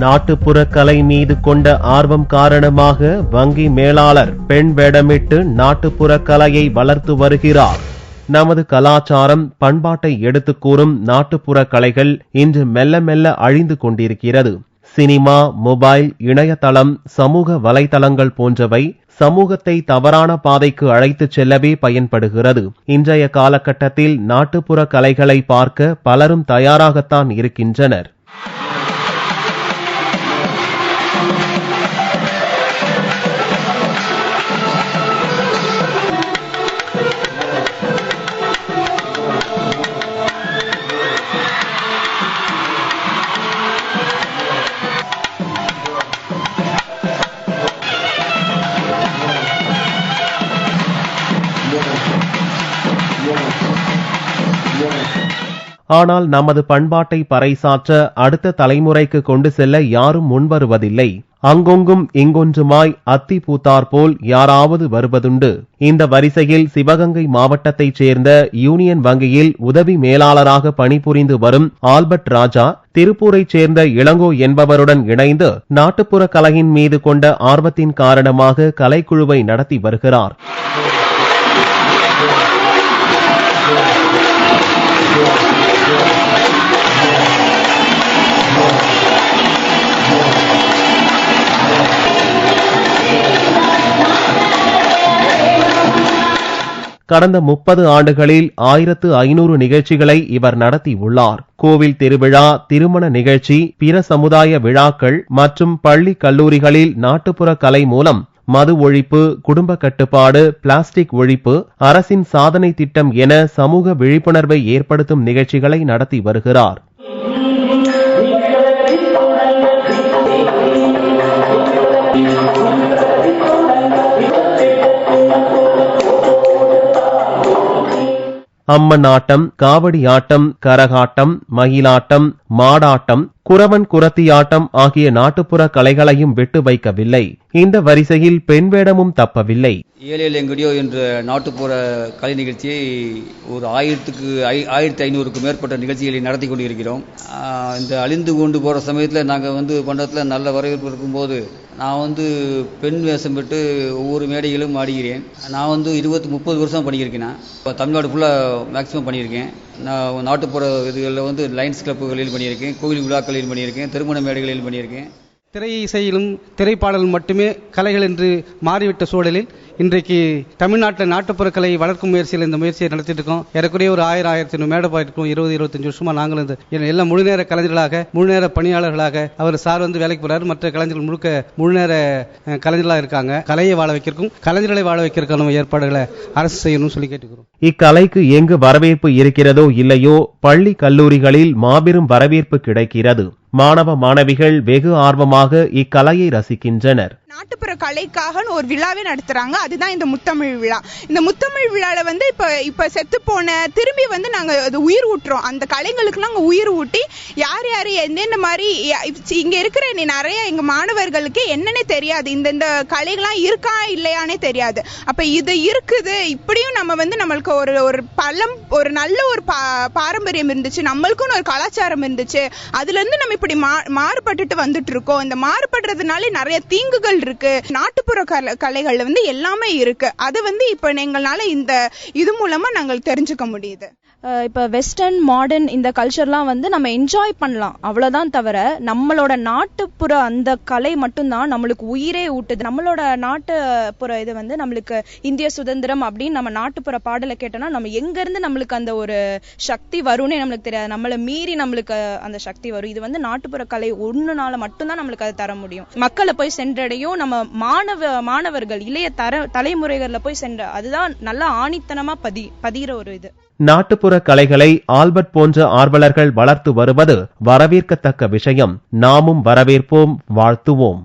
நாட்டுப்புற கலை மீது கொண்ட ஆர்வம் காரணமாக வங்கி மேலாளர் பெண் வேடமிட்டு நாட்டுப்புற கலையை வளர்த்து வருகிறார். நமது கலாச்சாரம் பண்பாட்டை எடுத்துக் கூறும் நாட்டுப்புற கலைகள் இன்று மெல்ல மெல்ல அழிந்து கொண்டிருக்கிறது. சினிமா, மொபைல், இணையதளம், சமூக வலைதளங்கள் போன்றவை சமூகத்தை தவறான பாதைக்கு அழைத்துச் செல்லவே பயன்படுகிறது. இன்றைய காலகட்டத்தில் நாட்டுப்புற கலைகளை பார்க்க பலரும் தயாராகத்தான் இருக்கின்றனர். ஆனால் நமது பண்பாட்டை பறைசாற்ற அடுத்த தலைமுறைக்கு கொண்டு செல்ல யாரும் முன்வருவதில்லை. அங்கொங்கும் இங்கொன்றுமாய் அத்தி பூத்தாற்போல் யாராவது வருவதுண்டு. இந்த வரிசையில் சிவகங்கை மாவட்டத்தைச் சேர்ந்த யூனியன் வங்கியில் உதவி மேலாளராக பணிபுரிந்து வரும் ஆல்பர்ட் ராஜா திருப்பூரைச் சேர்ந்த இளங்கோ என்பவருடன் இணைந்து நாட்டுப்புற கலையின் மீது கொண்ட ஆர்வத்தின் காரணமாக கலைக்குழுவை நடத்தி வருகிறார். கடந்த 30 ஆண்டுகளில் 1500 நிகழ்ச்சிகளை இவர் நடத்தியுள்ளார். கோவில் திருவிழா, திருமண நிகழ்ச்சி, பிற சமுதாய விழாக்கள் மற்றும் பள்ளி கல்லூரிகளில் நாட்டுப்புற கலை மூலம் மது ஒழிப்பு, குடும்ப கட்டுப்பாடு, பிளாஸ்டிக் ஒழிப்பு, அரசின் சாதனை திட்டம் என சமூக விழிப்புணர்வை ஏற்படுத்தும் நிகழ்ச்சிகளை நடத்தி வருகிறார். அம்மன் ஆட்டம், காவடி ஆட்டம், கரகாட்டம், மயிலாட்டம், மாடாட்டம், குறவன் குரத்தி ஆட்டம் ஆகிய நாட்டுப்புற கலைகளையும் விட்டு வைக்கவில்லை. இந்த வரிசையில் பெண் வேடமும் தப்பவில்லை. ஏழேல் எங்கடியோ என்ற நாட்டுப்புற கலை நிகழ்ச்சியை ஒரு 1500க்கும் மேற்பட்ட நிகழ்ச்சிகளை நடத்தி கொண்டிருக்கிறோம். இந்த அழிந்து கொண்டு போகிற சமயத்தில் நாங்கள் பண்டத்தில் நல்ல வரவேற்பு இருக்கும்போது நான் பெண் வேஷம் விட்டு ஒவ்வொரு மேடைகளும் ஆடுகிறேன். நான் 20-30 வருஷம் பண்ணியிருக்கேன். இப்போ தமிழ்நாடு ஃபுல்லாக மேக்ஸிமம் பண்ணியிருக்கேன். நான் நாட்டுப்புற இதுகளில் லைன்ஸ் கிளப்புகளில் பண்ணியிருக்கேன், கோவில் விழாக்களில் பண்ணியிருக்கேன், திருமண மேடைகளில் பண்ணியிருக்கேன். திரை இசையிலும் திரைப்பாடலும் மட்டுமே கலைகள் என்று மாறிவிட்ட சூழலில் இன்றைக்கு தமிழ்நாட்டில் நாட்டுப்புற கலையை வளர்க்கும் முயற்சியில் இந்த முயற்சியை நடத்திட்டு இருக்கோம். ஏறக்குறைய ஒரு 1000-1500 மேடை போயிருக்கோம். 20-25 வருஷமா நாங்களும் எல்லாம் முழுநேர கலைஞர்களாக, முழுநேர பணியாளர்களாக அவர் சார் வேலைக்கு போறாரு. மற்ற கலைஞர்கள் முழுக்க முழுநேர கலைஞர்களாக இருக்காங்க. கலையை வாழ வைக்கிறதுக்கும் கலைஞர்களை வாழ வைக்கிறதுக்கான ஏற்பாடுகளை அரசு செய்யணும்னு சொல்லி கேட்டுக்கிறோம். இக்கலைக்கு எங்கு வரவேற்பு இருக்கிறதோ இல்லையோ பள்ளி கல்லூரிகளில் மாபெரும் வரவேற்பு கிடைக்கிறது. மாணவ மாணவிகள் வெகு ஆர்வமாக இக்கலையை ரசிக்கின்றனர். நாட்டுப்புற கலைக்காக ஒரு விழாவே நடத்துறாங்க. அதுதான் இந்த முத்தமிழ் விழா. இந்த முத்தமிழ் விழால இப்ப செத்து போன திரும்பி நாங்க அது உயிர் ஊட்டுறோம். அந்த கலைகளுக்கு நாங்க உயிர் ஊட்டி யார் யாரு என்னென்ன மாதிரி இங்க இருக்கிற நிறைய எங்க மாணவர்களுக்கு என்னன்னே தெரியாது. இந்த கலைகள்லாம் இருக்கா இல்லையானே தெரியாது. அப்ப இது இருக்குது. இப்படியும் நம்ம நம்மளுக்கு ஒரு நல்ல ஒரு பாரம்பரியம் இருந்துச்சு, நம்மளுக்கும் ஒரு கலாச்சாரம் இருந்துச்சு. அதுல இருந்து நம்ம இப்படி மாறுபட்டு வந்துட்டு இருக்கோம். இந்த மாறுபடுறதுனால நிறைய தீங்குகள் இருக்கு. நாட்டுப்புற கலைகள் எல்லாமே இருக்கு. அது இப்ப எங்களால இந்த இது மூலமா நாங்கள் தெரிஞ்சுக்க முடியுது. இப்ப வெஸ்டர்ன் மாடர்ன் இந்த கல்ச்சர்லாம் நம்ம என்ஜாய் பண்ணலாம், அவ்வளவுதான் தவிர நம்மளோட நாட்டுப்புற அந்த கலை மட்டும்தான் நம்மளுக்கு உயிரே ஊட்டுது. நம்மளோட நாட்டுப்புற இது நம்மளுக்கு இந்திய சுதந்திரம் அப்படின்னு நம்ம நாட்டுப்புற பாடலை கேட்டோம்னா நம்ம எங்க இருந்து நம்மளுக்கு அந்த ஒரு சக்தி வரும்னே நம்மளுக்கு தெரியாது. நம்மள மீறி நம்மளுக்கு அந்த சக்தி வரும். இது நாட்டுப்புற கலை ஒண்ணுனால மட்டும்தான் நம்மளுக்கு அதை தர முடியும். மக்களை போய் சென்றடையும். நம்ம மாணவர்கள் இளைய தலைமுறைகள்ல போய் அதுதான் நல்லா ஆணித்தனமா பதிகிற ஒரு இது. நாட்டுப்புற கலைகளை ஆல்பர்ட் போன்ற ஆர்வலர்கள் வளர்த்து வருவது வரவேற்கத்தக்க விஷயம். நாமும் வரவேற்போம், வாழ்த்துவோம்.